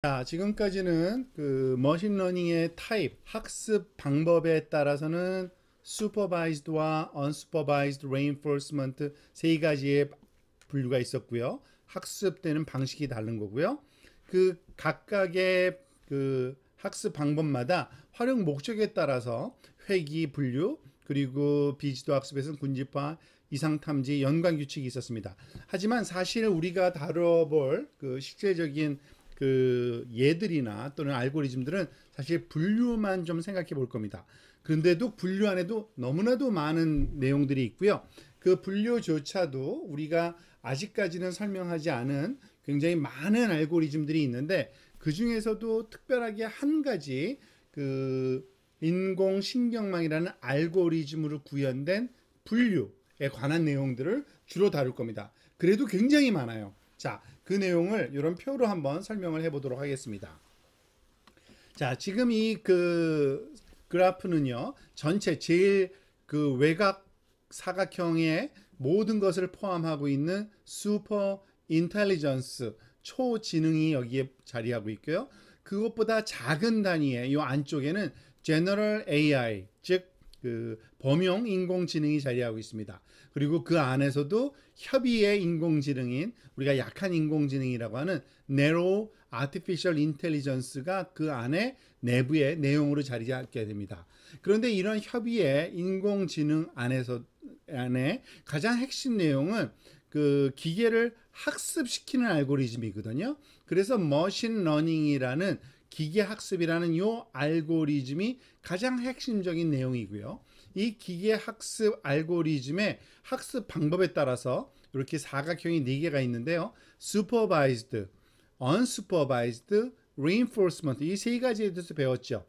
자, 지금까지는 그 머신러닝의 타입, 학습 방법에 따라서는 supervised와 unsupervised reinforcement 세 가지의 분류가 있었고요. 학습되는 방식이 다른 거고요. 그 각각의 그 학습 방법마다 활용 목적에 따라서 회귀 분류, 그리고 비지도 학습에서는 군집화, 이상 탐지, 연관 규칙이 있었습니다. 하지만 사실 우리가 다뤄볼 그 실제적인 그 예들이나 또는 알고리즘들은 사실 분류만 좀 생각해 볼 겁니다. 그런데도 분류 안에도 너무나도 많은 내용들이 있고요. 그 분류조차도 우리가 아직까지는 설명하지 않은 굉장히 많은 알고리즘들이 있는데, 그 중에서도 특별하게 한 가지 그 인공신경망이라는 알고리즘으로 구현된 분류에 관한 내용들을 주로 다룰 겁니다. 그래도 굉장히 많아요. 자, 그 내용을 이런 표로 한번 설명을 해보도록 하겠습니다. 자, 지금 이 그 그래프는요, 전체 제일 그 외곽 사각형의 모든 것을 포함하고 있는 슈퍼 인텔리전스, 초지능이 여기에 자리하고 있고요. 그것보다 작은 단위의 이 안쪽에는 제너럴 AI, 즉 그 범용 인공지능이 자리하고 있습니다. 그리고 그 안에서도 협의의 인공지능인, 우리가 약한 인공지능이라고 하는 Narrow Artificial Intelligence가 그 안에 내부의 내용으로 자리하게 됩니다. 그런데 이런 협의의 인공지능 안에 가장 핵심 내용은 그 기계를 학습시키는 알고리즘이거든요. 그래서 머신러닝이라는 기계 학습이라는 요 알고리즘이 가장 핵심적인 내용이고요. 이 기계 학습 알고리즘의 학습 방법에 따라서 이렇게 사각형이 4개가 있는데요. supervised, unsupervised, reinforcement, 이 세 가지에 대해서 배웠죠.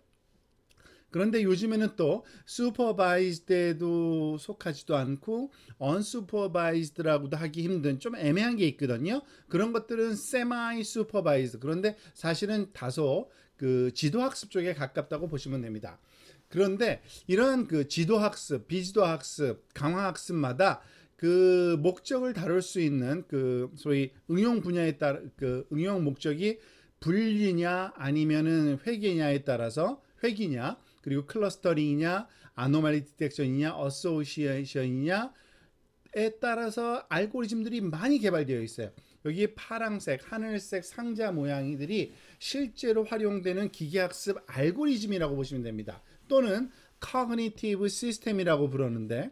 그런데 요즘에는 또 슈퍼바이즈드에도 속하지도 않고 언슈퍼바이즈드라고도 하기 힘든 좀 애매한 게 있거든요. 그런 것들은 세마이 슈퍼바이즈, 그런데 사실은 다소 그 지도학습 쪽에 가깝다고 보시면 됩니다. 그런데 이런 그 지도학습, 비지도학습, 강화학습마다 그 목적을 다룰 수 있는 그 소위 응용 분야에 따라 그 응용 목적이 분리냐 아니면은 회계냐에 따라서 회기냐, 그리고 클러스터링이냐, 아노말리 디텍션이냐, 어소시에이션이냐에 따라서 알고리즘들이 많이 개발되어 있어요. 여기 파랑색, 하늘색 상자 모양이들이 실제로 활용되는 기계학습 알고리즘이라고 보시면 됩니다. 또는 Cognitive System이라고 부르는데,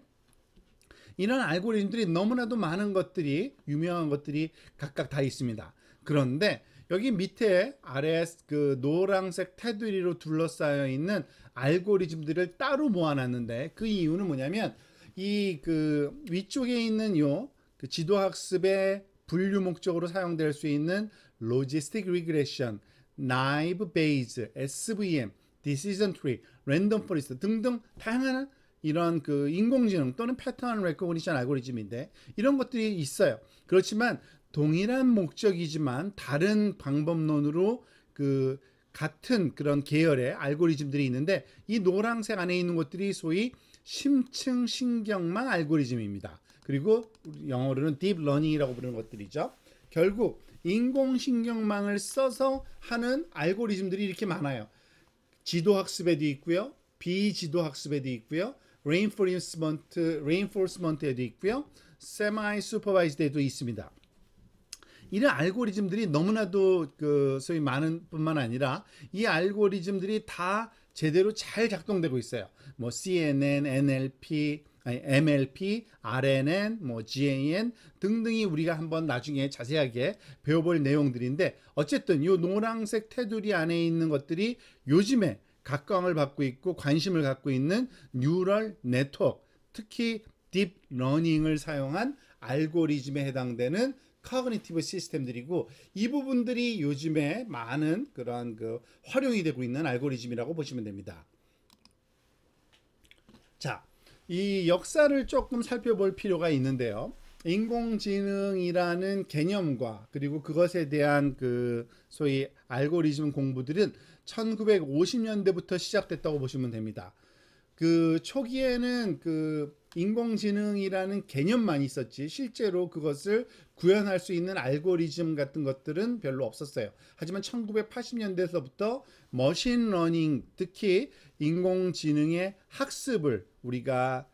이런 알고리즘들이 너무나도 많은 것들이, 유명한 것들이 각각 다 있습니다. 그런데 여기 밑에 아래 그 노란색 테두리로 둘러싸여 있는 알고리즘들을 따로 모아놨는데, 그 이유는 뭐냐면 이 그 위쪽에 있는 요그 지도학습의 분류 목적으로 사용될 수 있는 로지스틱 리그레션, 나이브 베이즈, SVM, 디시전 트리, 랜덤 포레스트 등등 다양한 이런 그 인공지능 또는 패턴 레코그니션 알고리즘인데, 이런 것들이 있어요. 그렇지만 동일한 목적이지만 다른 방법론으로 그 같은 그런 계열의 알고리즘들이 있는데, 이 노란색 안에 있는 것들이 소위 심층 신경망 알고리즘입니다. 그리고 영어로는 딥러닝이라고 부르는 것들이죠. 결국 인공신경망을 써서 하는 알고리즘들이 이렇게 많아요. 지도학습에도 있고요, 비지도학습에도 있고요, reinforcement에도 있고요, semi supervised에도 있습니다. 이런 알고리즘들이 너무나도 그 소위 많은 뿐만 아니라 이 알고리즘들이 다 제대로 잘 작동되고 있어요. 뭐 CNN, NLP, 아니, MLP, RNN, 뭐 GAN 등등이 우리가 한번 나중에 자세하게 배워볼 내용들인데, 어쨌든 이 노란색 테두리 안에 있는 것들이 요즘에 각광을 받고 있고 관심을 갖고 있는 뉴럴 네트워크, 특히 딥러닝을 사용한 알고리즘에 해당되는 커그니티브 시스템들이고, 이 부분들이 요즘에 많은 그러한 그 활용이 되고 있는 알고리즘이라고 보시면 됩니다. 자, 이 역사를 조금 살펴볼 필요가 있는데요. 인공지능이라는 개념과 그리고 그것에 대한 그 소위 알고리즘 공부들은 1950년대부터 시작됐다고 보시면 됩니다. 그 초기에는 그 인공지능이라는 개념만 있었지 실제로 그것을 구현할 수 있는 알고리즘 같은 것들은 별로 없었어요. 하지만 1980년대에서부터 머신러닝, 특히 인공지능의 학습을 우리가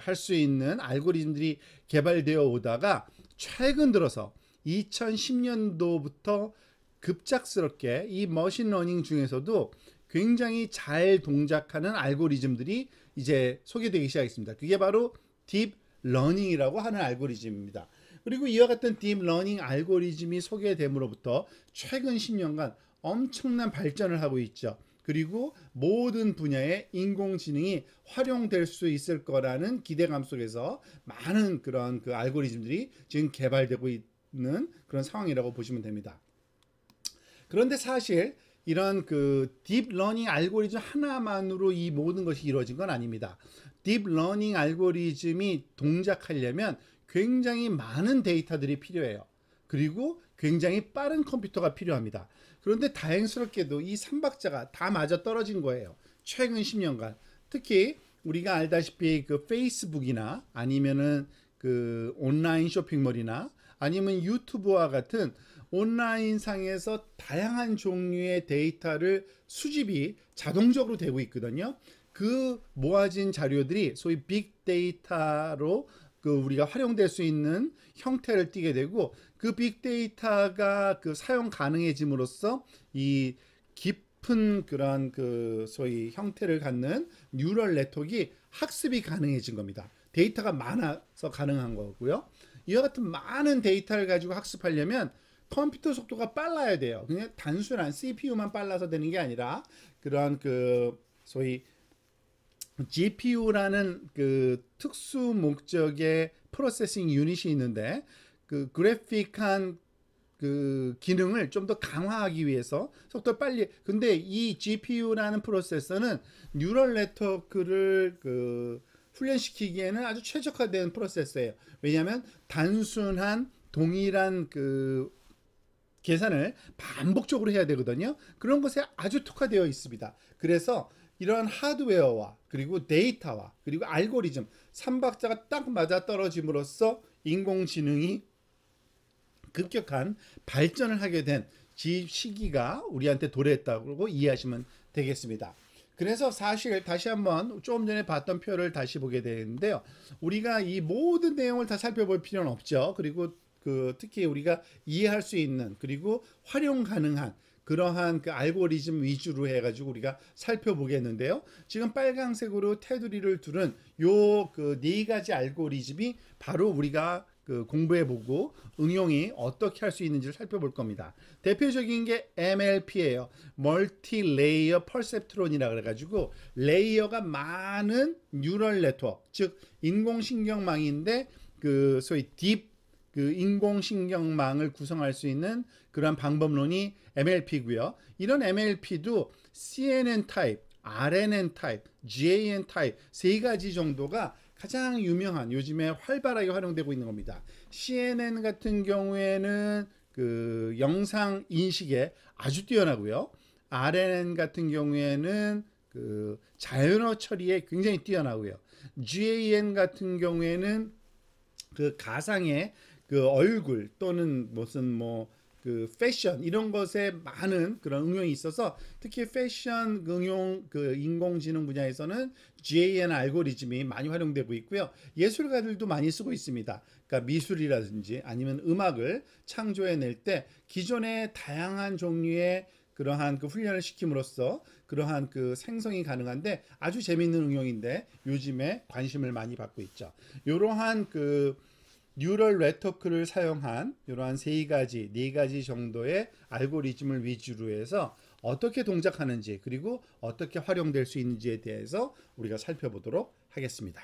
할 수 있는 알고리즘들이 개발되어 오다가 최근 들어서 2010년도부터 급작스럽게 이 머신러닝 중에서도 굉장히 잘 동작하는 알고리즘들이 이제 소개되기 시작했습니다. 그게 바로 딥러닝이라고 하는 알고리즘입니다. 그리고 이와 같은 딥러닝 알고리즘이 소개됨으로부터 최근 10년간 엄청난 발전을 하고 있죠. 그리고 모든 분야의 인공지능이 활용될 수 있을 거라는 기대감 속에서 많은 그런 그 알고리즘들이 지금 개발되고 있는 그런 상황이라고 보시면 됩니다. 그런데 사실 이런 그 딥러닝 알고리즘 하나만으로 이 모든 것이 이루어진 건 아닙니다. 딥러닝 알고리즘이 동작하려면 굉장히 많은 데이터들이 필요해요. 그리고 굉장히 빠른 컴퓨터가 필요합니다. 그런데 다행스럽게도 이 삼박자가 다 맞아 떨어진 거예요. 최근 10년간. 특히 우리가 알다시피 그 페이스북이나 아니면은 그 온라인 쇼핑몰이나 아니면 유튜브와 같은 온라인상에서 다양한 종류의 데이터를 수집이 자동적으로 되고 있거든요. 그 모아진 자료들이 소위 빅데이터로 그 우리가 활용될 수 있는 형태를 띠게 되고 그 빅데이터가 그 사용 가능해짐으로써 이 깊은 그런 그 소위 형태를 갖는 뉴럴 네트워크가 학습이 가능해진 겁니다. 데이터가 많아서 가능한 거고요. 이와 같은 많은 데이터를 가지고 학습하려면 컴퓨터 속도가 빨라야 돼요. 그냥 단순한 CPU만 빨라서 되는 게 아니라 그런 그 소위 GPU라는 그 특수 목적의 프로세싱 유닛이 있는데 그 그래픽한 그 기능을 좀 더 강화하기 위해서 속도를 빨리 근데 이 GPU라는 프로세서는 뉴럴 네트워크를 그 훈련시키기에는 아주 최적화된 프로세서예요. 왜냐하면 단순한 동일한 그 계산을 반복적으로 해야 되거든요. 그런 것에 아주 특화되어 있습니다. 그래서 이런 하드웨어와 그리고 데이터와 그리고 알고리즘 삼박자가 딱 맞아 떨어짐으로써 인공지능이 급격한 발전을 하게 된 시기가 우리한테 도래했다고 이해하시면 되겠습니다. 그래서 사실 다시 한번 조금 전에 봤던 표를 다시 보게 되는데요. 우리가 이 모든 내용을 다 살펴볼 필요는 없죠. 그리고 그 특히 우리가 이해할 수 있는 그리고 활용 가능한 그러한 그 알고리즘 위주로 해가지고 우리가 살펴보겠는데요. 지금 빨강색으로 테두리를 두른 요 그 네 가지 알고리즘이 바로 우리가 그 공부해보고 응용이 어떻게 할 수 있는지를 살펴볼 겁니다. 대표적인 게 MLP예요. 멀티 레이어 퍼셉트론이라 그래가지고 레이어가 많은 뉴럴 네트워크, 즉 인공신경망인데 그 소위 딥 그 인공신경망을 구성할 수 있는 그런 방법론이 MLP고요. 이런 MLP도 CNN 타입, RNN 타입, GAN 타입 세 가지 정도가 가장 유명한 요즘에 활발하게 활용되고 있는 겁니다. CNN 같은 경우에는 그 영상 인식에 아주 뛰어나고요. RNN 같은 경우에는 그 자연어 처리에 굉장히 뛰어나고요. GAN 같은 경우에는 그 가상의 그 얼굴 또는 무슨 뭐 그 패션 이런 것에 많은 그런 응용이 있어서 특히 패션 응용 그 인공지능 분야에서는 GAN 알고리즘이 많이 활용되고 있고요. 예술가들도 많이 쓰고 있습니다. 그러니까 미술이라든지 아니면 음악을 창조해낼 때 기존의 다양한 종류의 그러한 그 훈련을 시킴으로써 그러한 그 생성이 가능한데 아주 재미있는 응용인데 요즘에 관심을 많이 받고 있죠. 이러한 그 뉴럴 네트워크를 사용한 이러한 네 가지 정도의 알고리즘을 위주로 해서 어떻게 동작하는지 그리고 어떻게 활용될 수 있는지에 대해서 우리가 살펴보도록 하겠습니다.